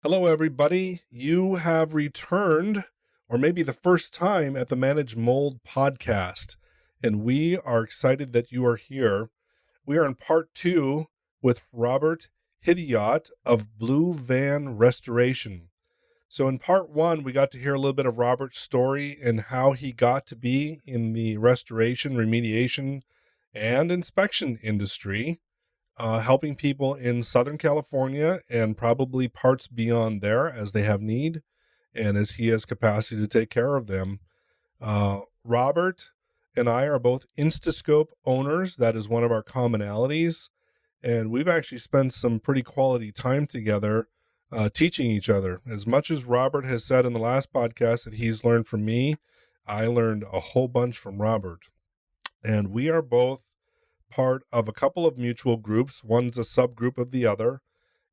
Hello, everybody. You have returned, or maybe the first time, at the Manage Mold podcast, and we are excited that you are here. We are in part two with Robert Hidajat of Blue Van Restoration. So, in part one, we got to hear a little bit of Robert's story and how he got to be in the restoration, remediation, and inspection industry, helping people in Southern California and probably parts beyond there as they have need and as he has capacity to take care of them. Robert and I are both Instascope owners. That is one of our commonalities. And we've actually spent some pretty quality time together teaching each other. As much as Robert has said in the last podcast that he's learned from me, I learned a whole bunch from Robert. And we are both part of a couple of mutual groups. One's a subgroup of the other.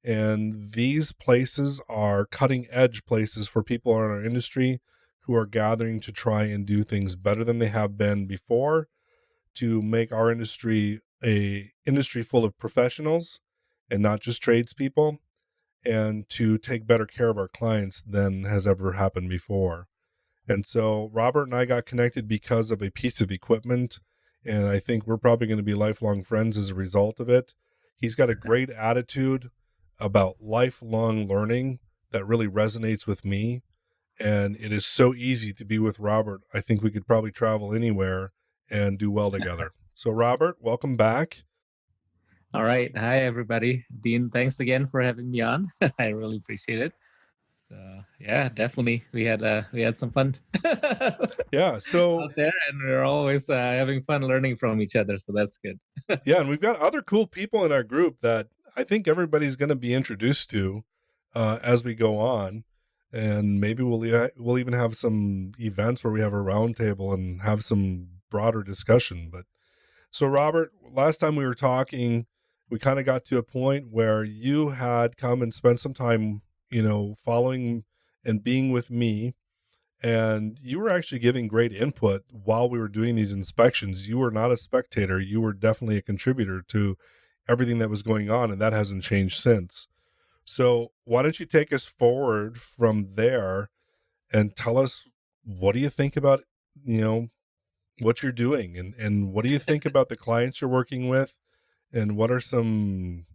And these places are cutting edge places for people in our industry who are gathering to try and do things better than they have been before, to make our industry a industry full of professionals and not just tradespeople, and to take better care of our clients than has ever happened before. And so Robert and I got connected because of a piece of equipment, and I think we're probably going to be lifelong friends as a result of it. He's got a great attitude about lifelong learning that really resonates with me, and it is so easy to be with Robert. I think we could probably travel anywhere and do well together. So Robert, welcome back. All right. Hi, everybody. Dean, thanks again for having me on. I really appreciate it. So yeah, definitely. We had some fun Yeah, so out there, and we're always having fun learning from each other. So that's good. yeah, and we've got other cool people in our group that I think everybody's going to be introduced to as we go on. And maybe we'll even have some events where we have a roundtable and have some broader discussion. But so, Robert, last time we were talking, we kind of got to a point where you had come and spent some time, following and being with me, and you were actually giving great input while we were doing these inspections. You were not a spectator. You were definitely a contributor to everything that was going on, and that hasn't changed since. So why don't you take us forward from there and tell us, what do you think about, what you're doing, and what do you think about the clients you're working with, and what are some,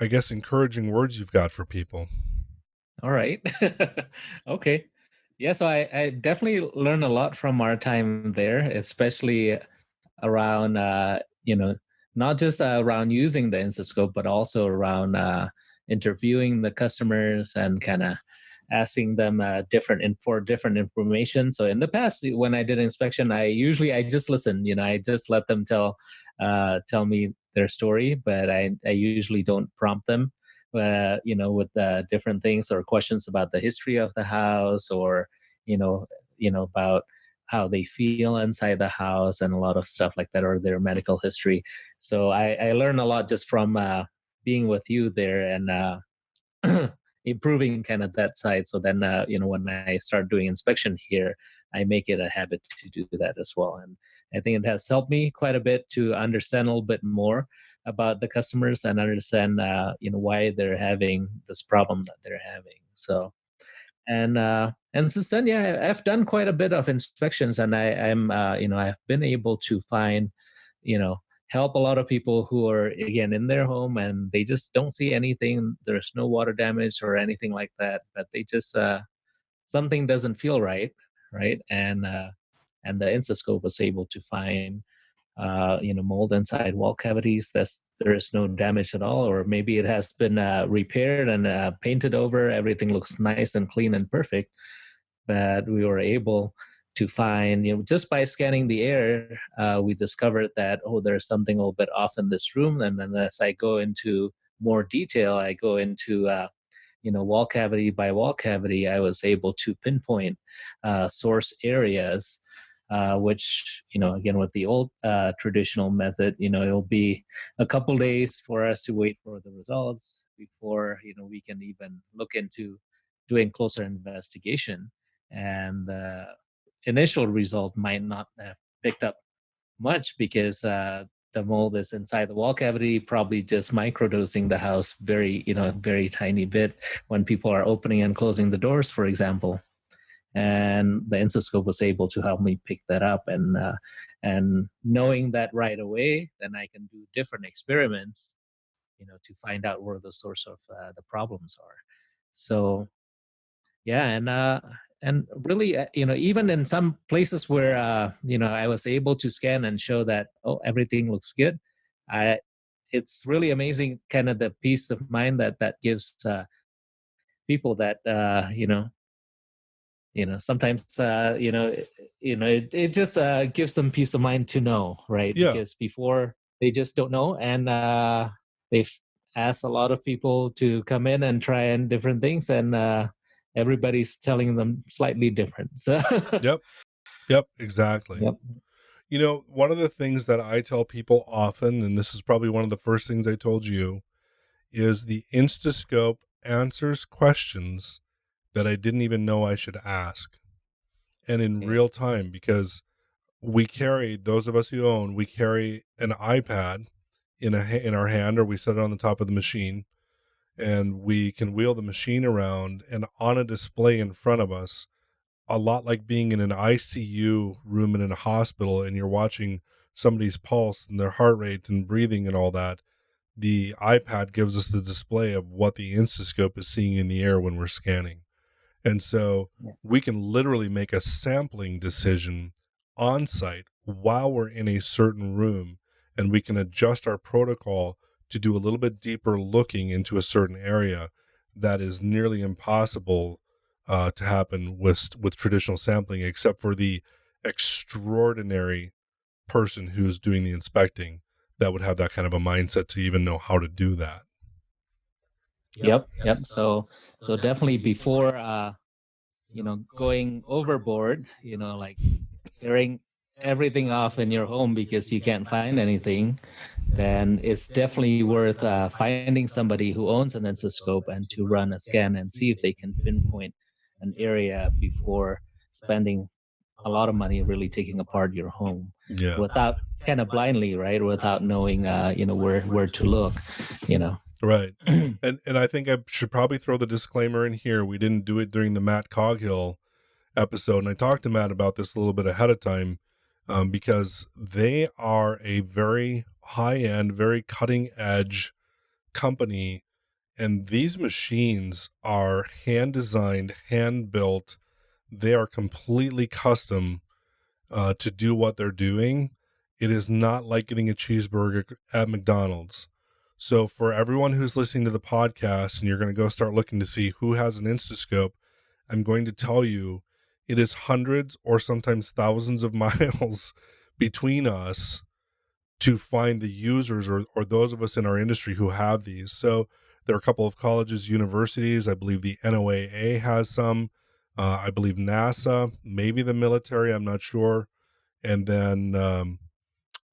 I guess, encouraging words you've got for people? All right. Okay. Yeah. So I definitely learned a lot from our time there, especially around not just around using the Instascope, but also around interviewing the customers and kind of asking them for different information. So in the past, when I did inspection, I just listen. I just let them tell me their story, but I usually don't prompt them. With different things or questions about the history of the house, or about how they feel inside the house and a lot of stuff like that, or their medical history. So I learned a lot just from being with you there, and improving kind of that side. So then, when I start doing inspection here, I make it a habit to do that as well. And I think it has helped me quite a bit to understand a little bit more about the customers and understand, why they're having this problem that they're having. So, and since then, yeah, I've done quite a bit of inspections, and I've been able to find, help a lot of people who are, again, in their home and they just don't see anything. There's no water damage or anything like that, but they just something doesn't feel right, right? And the Instascope was able to find mold inside wall cavities. There is no damage at all, or maybe it has been repaired and painted over. Everything looks nice and clean and perfect. But we were able to find, just by scanning the air, we discovered that, there's something a little bit off in this room. And then as I go into more detail, I go into wall cavity by wall cavity. I was able to pinpoint source areas, which, again, with the old traditional method, it'll be a couple days for us to wait for the results before, we can even look into doing closer investigation. And the initial result might not have picked up much because the mold is inside the wall cavity, probably just microdosing the house very tiny bit when people are opening and closing the doors, for example. And the Instascope was able to help me pick that up, and knowing that right away, then I can do different experiments, to find out where the source of the problems are. So yeah, and really, even in some places where I was able to scan and show that, oh, everything looks good, I it's really amazing, kind of the peace of mind that gives people that sometimes it just gives them peace of mind to know, right? Yeah. Because before they just don't know, and they've asked a lot of people to come in and try and different things, and everybody's telling them slightly different. So Yep. Yep. Exactly. yep. One of the things that I tell people often, and this is probably one of the first things I told you, is the Instascope answers questions that I didn't even know I should ask, and in Yeah. real time, because those of us who own, we carry an iPad in our hand, or we set it on the top of the machine, and we can wheel the machine around, and on a display in front of us, a lot like being in an ICU room in a hospital, and you're watching somebody's pulse and their heart rate and breathing and all that. The iPad gives us the display of what the Instascope is seeing in the air when we're scanning. And so Yeah. we can literally make a sampling decision on site while we're in a certain room, and we can adjust our protocol to do a little bit deeper looking into a certain area that is nearly impossible to happen with traditional sampling, except for the extraordinary person who's doing the inspecting that would have that kind of a mindset to even know how to do that. Yep. So definitely before going overboard, like tearing everything off in your home because you can't find anything, then it's definitely worth finding somebody who owns an Instascope and to run a scan and see if they can pinpoint an area before spending a lot of money really taking apart your home Yeah. without kind of blindly, right? Without knowing, where to look, you know. Right. And I think I should probably throw the disclaimer in here. We didn't do it during the Matt Coghill episode, and I talked to Matt about this a little bit ahead of time, because they are a very high-end, very cutting-edge company, and these machines are hand-designed, hand-built. They are completely custom to do what they're doing. It is not like getting a cheeseburger at McDonald's. So for everyone who's listening to the podcast and you're going to go start looking to see who has an Instascope, I'm going to tell you it is hundreds or sometimes thousands of miles between us to find the users or those of us in our industry who have these. So there are a couple of colleges, universities. I believe the NOAA has some. I believe NASA, maybe the military. I'm not sure. And then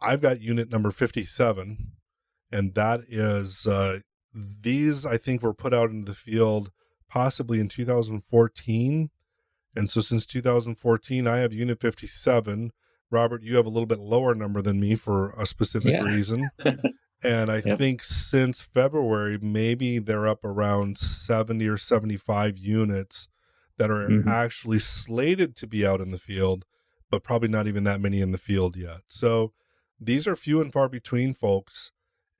I've got unit number 57. And that is, these I think were put out into the field possibly in 2014. And so since 2014, I have unit 57. Robert, you have a little bit lower number than me for a specific Yeah. reason. And I Yep. think since February, maybe they're up around 70 or 75 units that are Mhm. actually slated to be out in the field, but probably not even that many in the field yet. So these are few and far between, folks.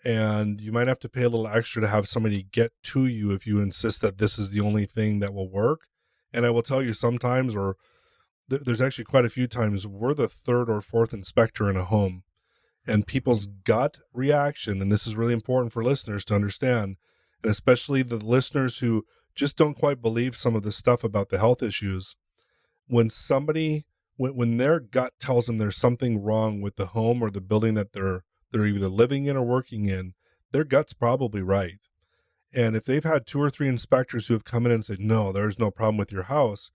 And you might have to pay a little extra to have somebody get to you if you insist that this is the only thing that will work. And I will tell you sometimes, or there's actually quite a few times, we're the third or fourth inspector in a home. And people's gut reaction, and this is really important for listeners to understand, and especially the listeners who just don't quite believe some of the stuff about the health issues, when their gut tells them there's something wrong with the home or the building that they're either living in or working in, their gut's probably right. And if they've had 2 or 3 inspectors who have come in and said, no, there's no problem with your house,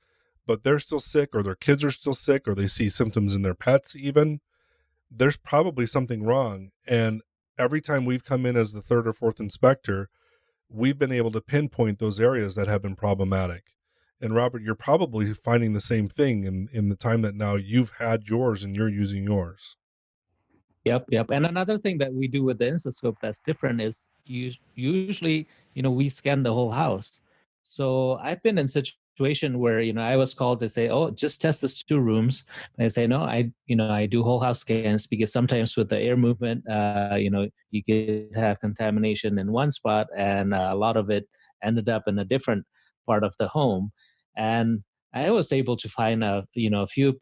but they're still sick, or their kids are still sick, or they see symptoms in their pets even, there's probably something wrong. And every time we've come in as the third or fourth inspector, we've been able to pinpoint those areas that have been problematic. And Robert, you're probably finding the same thing in the time that now you've had yours and you're using yours. Yep. And another thing that we do with the Instascope that's different is usually, we scan the whole house. So I've been in situation where, I was called to say, oh, just test these 2 rooms. And I say, no, I do whole house scans because sometimes with the air movement, you could have contamination in one spot and a lot of it ended up in a different part of the home. And I was able to find a few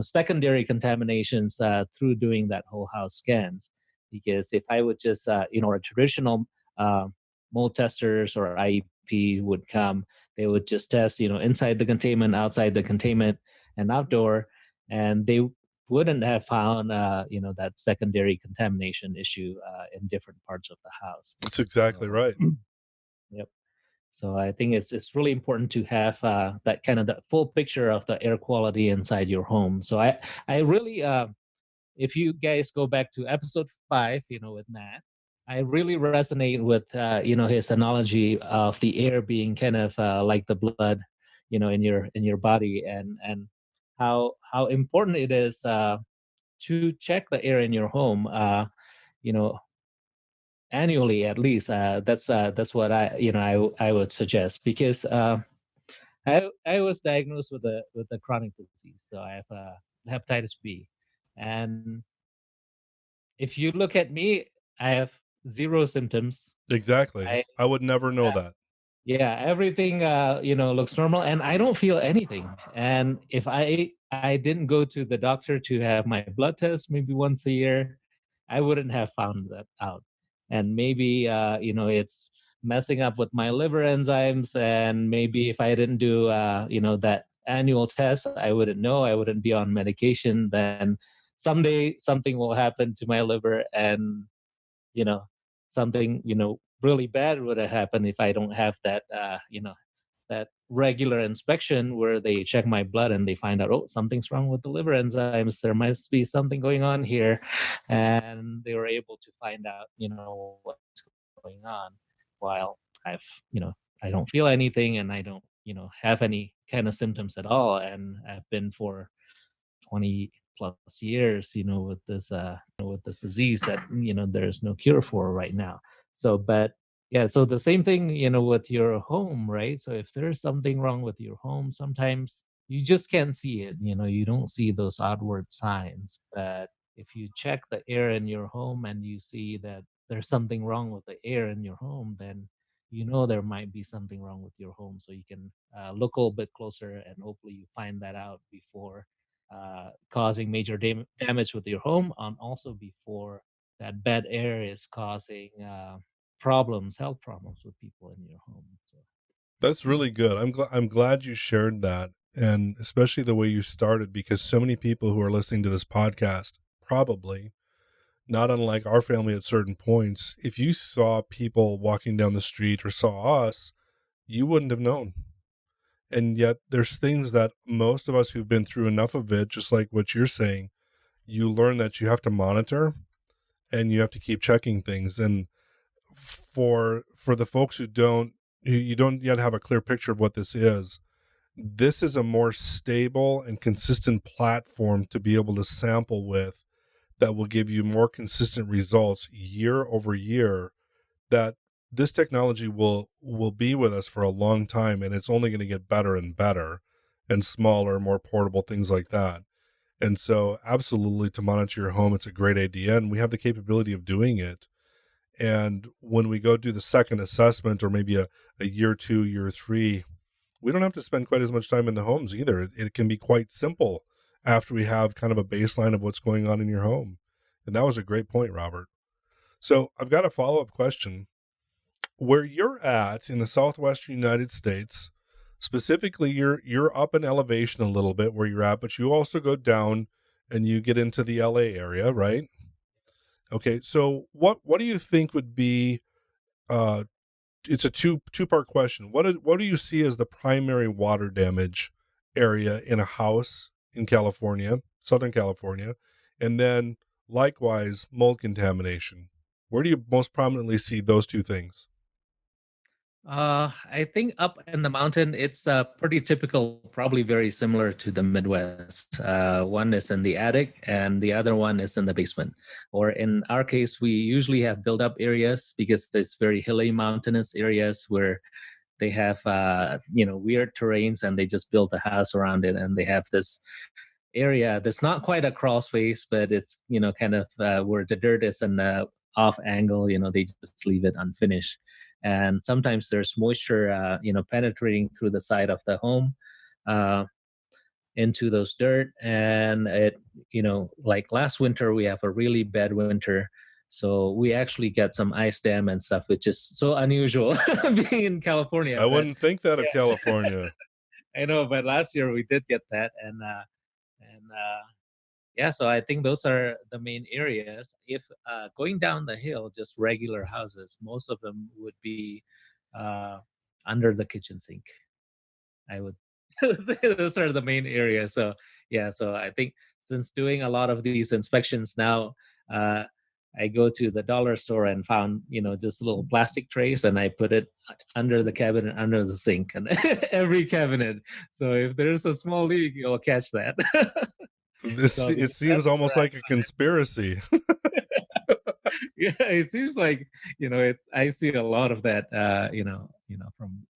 secondary contaminations through doing that whole house scans, because if I would just a traditional uh, mold testers or IEP would come, they would just test inside the containment, outside the containment, and outdoor, and they wouldn't have found that secondary contamination issue in different parts of the house. That's exactly So right. yep. So I think it's really important to have that kind of the full picture of the air quality inside your home. So I really if you guys go back to episode 5, with Matt, I really resonate with his analogy of the air being kind of like the blood, in your body, and how important it is to check the air in your home. You know, annually at least. That's what I would suggest, because I was diagnosed with a chronic disease, so I have hepatitis B, and if you look at me, I have zero symptoms. Exactly. I I would never know that. Yeah, everything looks normal, and I don't feel anything. And if I didn't go to the doctor to have my blood test maybe once a year, I wouldn't have found that out. And maybe it's messing up with my liver enzymes, and maybe if I didn't do that annual test, I wouldn't know. I wouldn't be on medication. Then someday something will happen to my liver, and you know something really bad would have happened if I don't have that regular inspection where they check my blood and they find out, oh, something's wrong with the liver enzymes, there must be something going on here, and they were able to find out what's going on, while I've you know I don't feel anything, and I don't have any kind of symptoms at all, and I've been for 20 plus years with this disease that there's no cure for right now. So but yeah, so the same thing with your home, right? So if there's something wrong with your home, sometimes you just can't see it. You don't see those outward signs, but if you check the air in your home and you see that there's something wrong with the air in your home, then there might be something wrong with your home, so you can look a little bit closer, and hopefully you find that out before causing major damage with your home, and also before that bad air is causing health problems with people in your home. So That's yeah. really good. I'm glad you shared that, and especially the way you started, because so many people who are listening to this podcast, probably not unlike our family at certain points, if you saw people walking down the street or saw us, you wouldn't have known. And yet there's things that most of us who've been through enough of it, just like what you're saying, you learn that you have to monitor and you have to keep checking things. And for the folks who you don't yet have a clear picture of what this is a more stable and consistent platform to be able to sample with, that will give you more consistent results year over year, that this technology will be with us for a long time, and it's only going to get better and better, and smaller, more portable, things like that. And so absolutely, to monitor your home, it's a great idea, and we have the capability of doing it. And when we go do the second assessment, or maybe a year 2, year 3, we don't have to spend quite as much time in the homes either. It can be quite simple after we have kind of a baseline of what's going on in your home. And that was a great point, Robert. So I've got a follow-up question. Where you're at in the southwestern United States, specifically, you're up in elevation a little bit where you're at, but you also go down and you get into the LA area, right? Okay, so what do you think would be uh it's a two-part question. What do you see as the primary water damage area in a house in California, Southern California? And then likewise, mold contamination. Where do you most prominently see those two things? I think up in the mountain, it's pretty typical, probably very similar to the Midwest. One is in the attic, and the other one is in the basement. Or in our case, we usually have build up areas because it's very hilly, mountainous areas where they have weird terrains, and they just build a house around it, and they have this area that's not quite a crawl space, but it's kind of where the dirt is an off angle. They just leave it unfinished, and sometimes there's moisture penetrating through the side of the home uh, into those dirt. And it like last winter we have a really bad winter, so we actually get some ice dam and stuff, which is so unusual being in California. I But wouldn't think that of yeah, California. I know, but last year we did get that. And yeah, so I think those are the main areas. If going down the hill, just regular houses, most of them would be uh, under the kitchen sink. I would say those are the main areas. So yeah, so I think since doing a lot of these inspections now, uh, I go to the dollar store and found just little plastic trays, and I put it under the cabinet, under the sink, and every cabinet. So if there's a small leak, you'll catch that. This So it because that's seems almost where like a conspiracy. yeah, it seems like it's I see a lot of that from,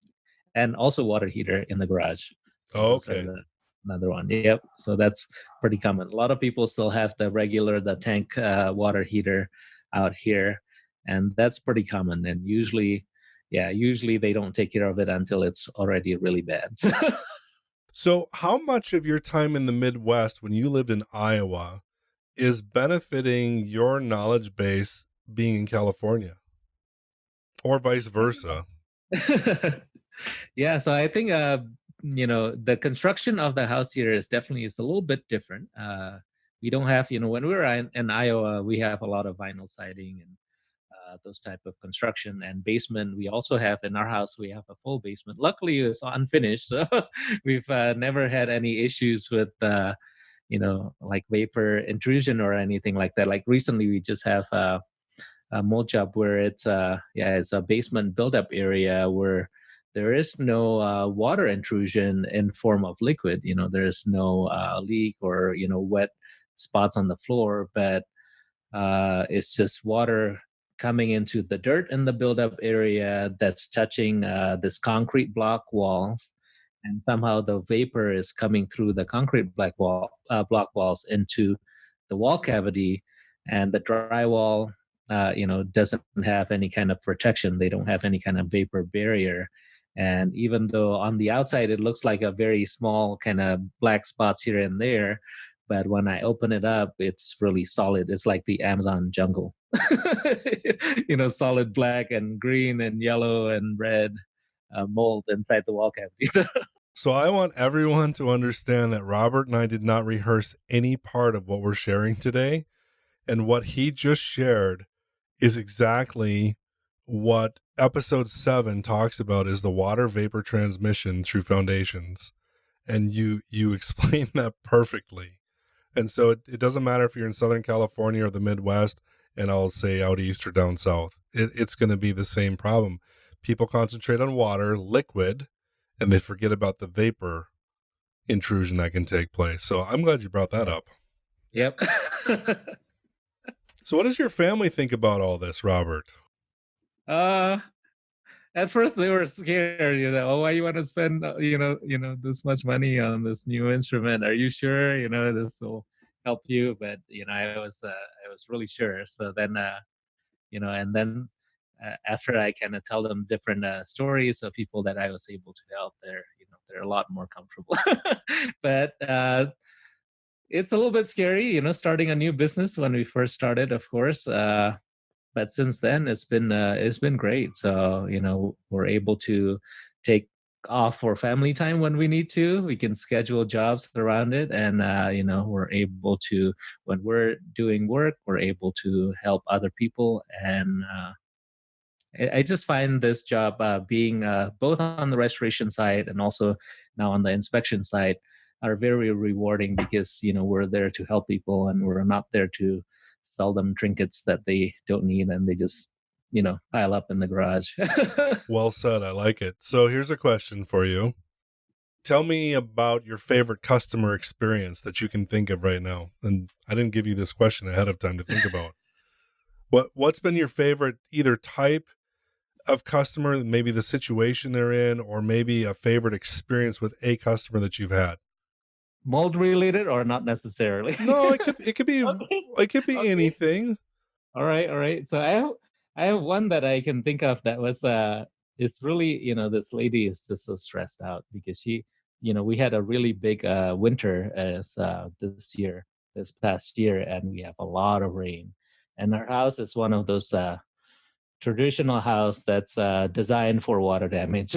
and also water heater in the garage. So Oh, those are okay. the another one. Yep. So that's pretty common. A lot of people still have the tank water heater out here, and that's pretty common. And usually they don't take care of it until it's already really bad. So, how much of your time in the Midwest when you lived in Iowa is benefiting your knowledge base being in California or vice versa? Yeah, so I think the construction of the house here is a little bit different. We don't have, when we were in Iowa, we have a lot of vinyl siding and those type of construction and basement. We also have in our house, we have a full basement. Luckily, it's unfinished, so we've never had any issues with like vapor intrusion or anything like that. Like recently, we just have a mold job where it's a basement buildup area where there is no water intrusion in form of liquid. There is no leak or wet spots on the floor, but it's just water coming into the dirt in the buildup area that's touching this concrete block walls, and somehow the vapor is coming through the concrete block walls into the wall cavity, and the drywall, doesn't have any kind of protection. They don't have any kind of vapor barrier. And even though on the outside it looks like a very small kind of black spots here and there, but when I open it up, it's really solid. It's like the Amazon jungle. Solid black and green and yellow and red mold inside the wall cavities. So, I want everyone to understand that Robert and I did not rehearse any part of what we're sharing today. And what he just shared is exactly what episode 7 talks about is the water vapor transmission through foundations. And you explained that perfectly. And so it doesn't matter if you're in Southern California or the Midwest, and I'll say out east or down south. It's going to be the same problem. People concentrate on water, liquid, and they forget about the vapor intrusion that can take place. So I'm glad you brought that up. Yep. So what does your family think about all this, Robert? uh, at first they were scared, oh, why you want to spend, this much money on this new instrument? Are you sure, this will help you? But, I was really sure. So then, and then after I kind of tell them different stories of people that I was able to help, they're a lot more comfortable. But it's a little bit scary, starting a new business when we first started, of course. But since then, it's been great. So we're able to take off for family time when we need to. We can schedule jobs around it, and we're able to, when we're doing work, we're able to help other people. And I just find this job being both on the restoration side and also now on the inspection side are very rewarding, because we're there to help people, and we're not there to sell them trinkets that they don't need, and they just pile up in the garage. Well said. I like it. So here's a question for you. Tell me about your favorite customer experience that you can think of right now. And I didn't give you this question ahead of time to think about. What's been your favorite either type of customer, maybe the situation they're in, or maybe a favorite experience with a customer that you've had? Mold related or not necessarily? No, it could be Okay. it could be Okay. anything. All right, all right. So I have one that I can think of that was it's really, this lady is just so stressed out because we had a really big winter as this past year, and we have a lot of rain. And our house is one of those traditional house that's designed for water damage.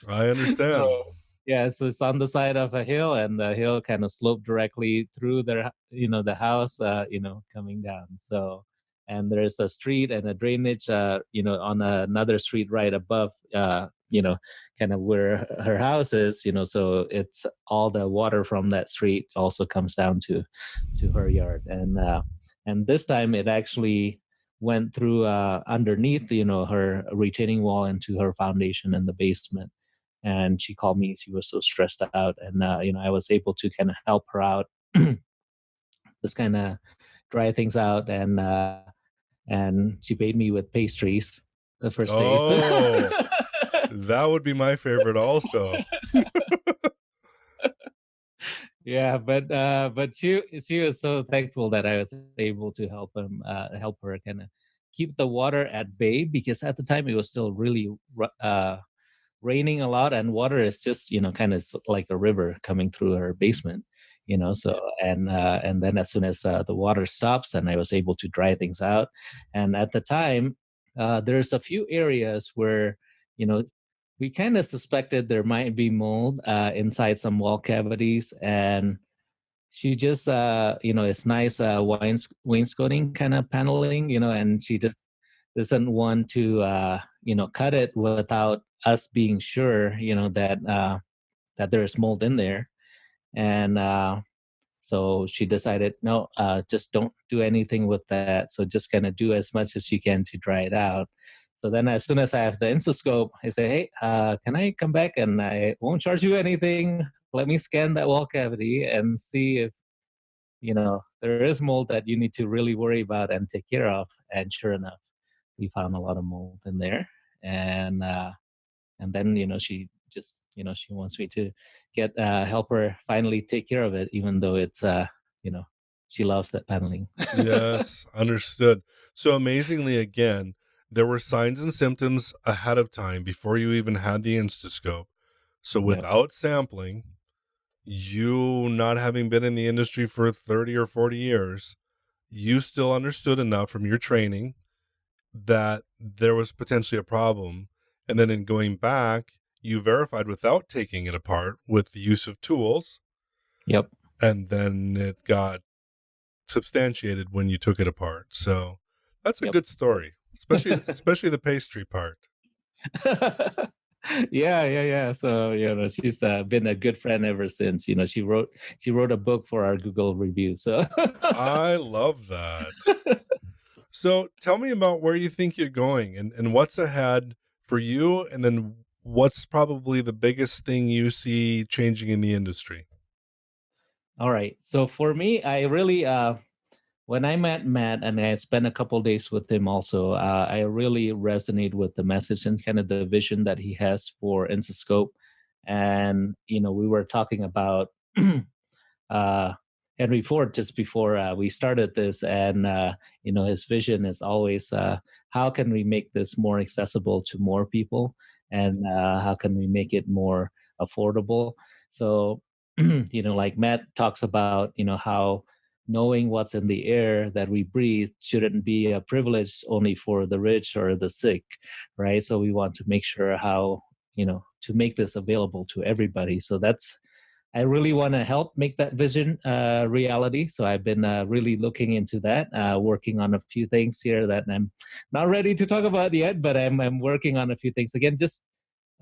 I understand. So yeah, so it's on the side of a hill, and the hill kind of sloped directly through the house, coming down. So, and there's a street and a drainage, on another street right above, kind of where her house is, so it's all the water from that street also comes down to her yard, and this time it actually went through underneath, her retaining wall into her foundation in the basement. And she called me. She was so stressed out, and I was able to kind of help her out, just kind of dry things out, and she paid me with pastries the first days. Oh, that would be my favorite also. Yeah, but she was so thankful that I was able to help her kind of keep the water at bay, because at the time it was still really raining a lot, and water is just kind of like a river coming through her basement. So and then as soon as the water stops, and I was able to dry things out. And at the time, there's a few areas where you know we kind of suspected there might be mold inside some wall cavities. And she just it's nice wainscoting kind of paneling, and she just doesn't want to cut it without us being sure, that there's mold in there. And so she decided, no, just don't do anything with that. So just kind of do as much as you can to dry it out. So then as soon as I have the Instascope, I say, hey, can I come back, and I won't charge you anything. Let me scan that wall cavity and see if, there is mold that you need to really worry about and take care of. And sure enough, we found a lot of mold in there. And then, she just, she wants me to help her finally take care of it, even though it's you know she loves that paneling. Yes, understood. So amazingly, again, there were signs and symptoms ahead of time before you even had the Instascope. So Yep. without sampling, you not having been in the industry for 30 or 40 years, you still understood enough from your training that there was potentially a problem. And then in going back, you verified without taking it apart with the use of tools. Yep. And then it got substantiated when you took it apart. So that's a Yep. good story, especially the pastry part. Yeah. So she's been a good friend ever since. She wrote a book for our Google review. So I love that. So tell me about where you think you're going and what's ahead for you, and then what's probably the biggest thing you see changing in the industry. all right. So for me, I really when I met Matt and I spent a couple days with him also, I really resonate with the message and kind of the vision that he has for Instascope. And, we were talking about uh, Henry Ford just before we started this. And, his vision is always how can we make this more accessible to more people? And how can we make it more affordable? So, like Matt talks about, how knowing what's in the air that we breathe shouldn't be a privilege only for the rich or the sick, right? So we want to make sure how, to make this available to everybody. So I really want to help make that vision reality. So I've been really looking into that, working on a few things here that I'm not ready to talk about yet, but I'm working on a few things. Again, just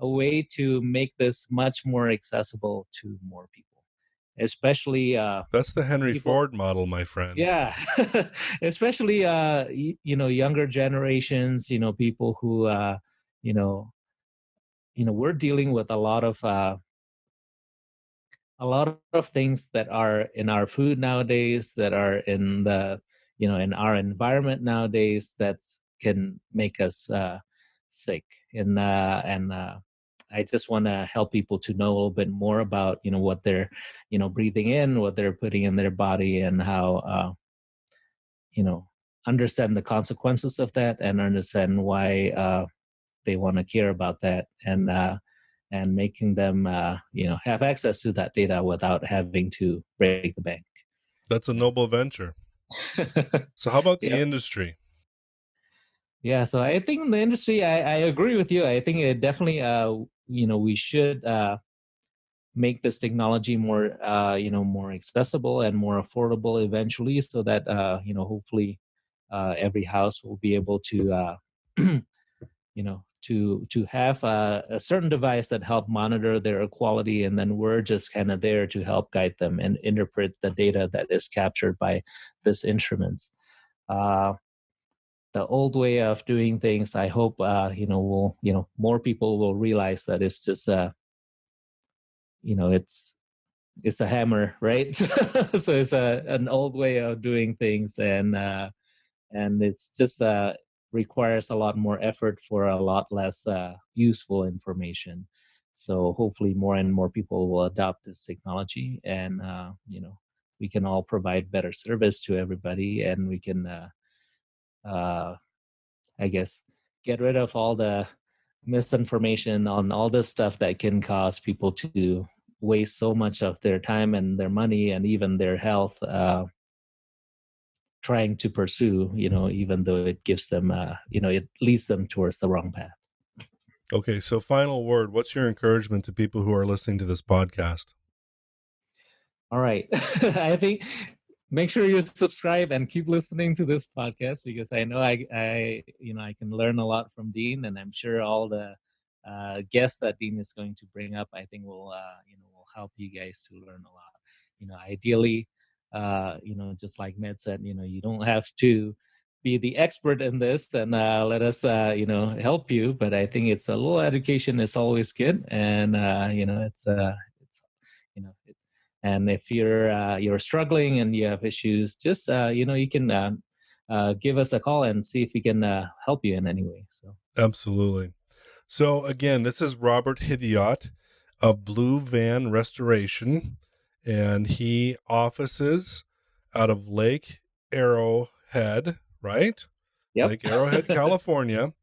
a way to make this much more accessible to more people. especially That's the Henry people. Ford model, my friend. Yeah, especially younger generations, people who you know we're dealing with a lot of things that are in our food nowadays, that are in the in our environment nowadays, that can make us sick. And I just want to help people to know a little bit more about what they're breathing in, what they're putting in their body, and how you know understand the consequences of that, and understand why they want to care about that, and making them have access to that data without having to break the bank. That's a noble venture. So how about the Yep. industry? Yeah, so I think in the industry, I agree with you. I think it definitely we should make this technology more more accessible and more affordable eventually, so that hopefully every house will be able to to have a certain device that help monitor their quality, and then we're just kind of there to help guide them and interpret the data that is captured by this instruments. uh, the old way of doing things, I hope will more people will realize that it's just it's a hammer, right? So it's an old way of doing things, and it's just requires a lot more effort for a lot less useful information. So hopefully more and more people will adopt this technology, and we can all provide better service to everybody, and we can uh, I guess get rid of all the misinformation on all this stuff that can cause people to waste so much of their time and their money and even their health, trying to pursue, even though it gives them, it leads them towards the wrong path. Okay, so final word. What's your encouragement to people who are listening to this podcast? All right. I think make sure you subscribe and keep listening to this podcast, because I know I can learn a lot from Dean, and I'm sure all the guests that Dean is going to bring up, I think will help you guys to learn a lot. Ideally, just like Med said, you don't have to be the expert in this, and let us help you. But I think it's a little education is always good, and it's it, and if you're struggling and you have issues, just you can give us a call and see if we can help you in any way. So Absolutely. So again, this is Robert Hidajat of Blue Van Restoration, and he offices out of Lake Arrowhead, right? yep. Lake Arrowhead, California.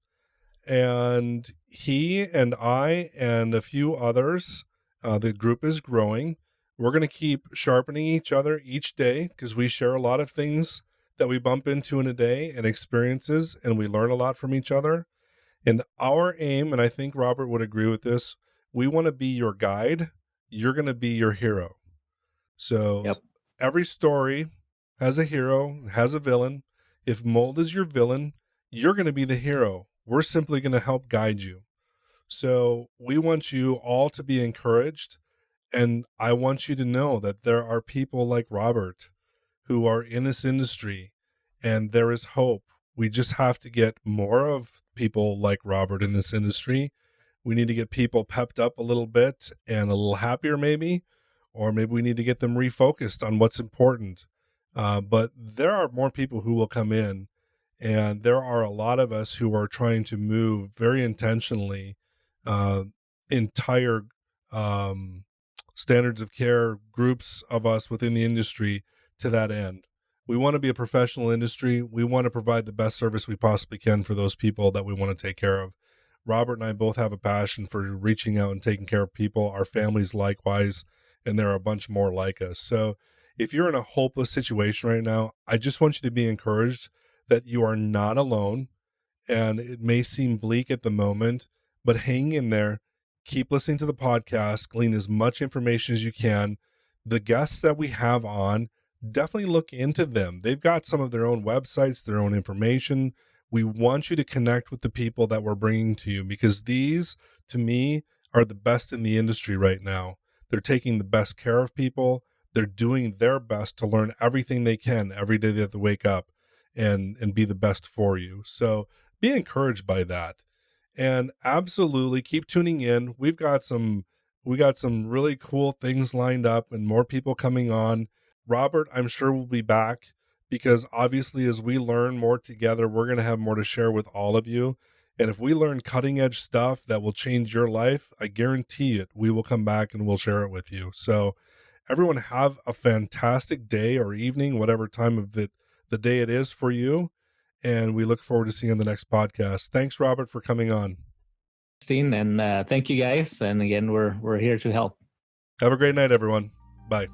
And he and I and a few others, the group is growing. We're going to keep sharpening each other each day, because we share a lot of things that we bump into in a day and experiences, and we learn a lot from each other. And our aim, and I think Robert would agree with this, we want to be your guide. You're going to be your hero. So Yep. every story has a hero, has a villain. If mold is your villain, you're going to be the hero. We're simply going to help guide you. So we want you all to be encouraged. And I want you to know that there are people like Robert who are in this industry, and there is hope. We just have to get more of people like Robert in this industry. We need to get people pepped up a little bit and a little happier, maybe, or maybe we need to get them refocused on what's important. But there are more people who will come in, and there are a lot of us who are trying to move very intentionally uh, entire um, standards of care groups of us within the industry to that end. We want to be a professional industry. We want to provide the best service we possibly can for those people that we want to take care of. Robert and I both have a passion for reaching out and taking care of people, our families likewise, and there are a bunch more like us. So if you're in a hopeless situation right now, I just want you to be encouraged that you are not alone, and it may seem bleak at the moment, but hang in there. Keep listening to the podcast, glean as much information as you can. The guests that we have on, definitely look into them. They've got some of their own websites, their own information. We want you to connect with the people that we're bringing to you, because these, to me, are the best in the industry right now. They're taking the best care of people. they're doing their best to learn everything they can every day they have to wake up and be the best for you. So be encouraged by that. And absolutely keep tuning in. We got some really cool things lined up and more people coming on. Robert, I'm sure will be back because obviously as we learn more together, we're going to have more to share with all of you. And if we learn cutting edge stuff that will change your life, I guarantee it, we will come back and we'll share it with you. So everyone have a fantastic day or evening, whatever time of the day it is for you. And we look forward to seeing you on the next podcast. Thanks, Robert, for coming on. And thank you guys. And again, we're here to help. Have a great night, everyone. Bye.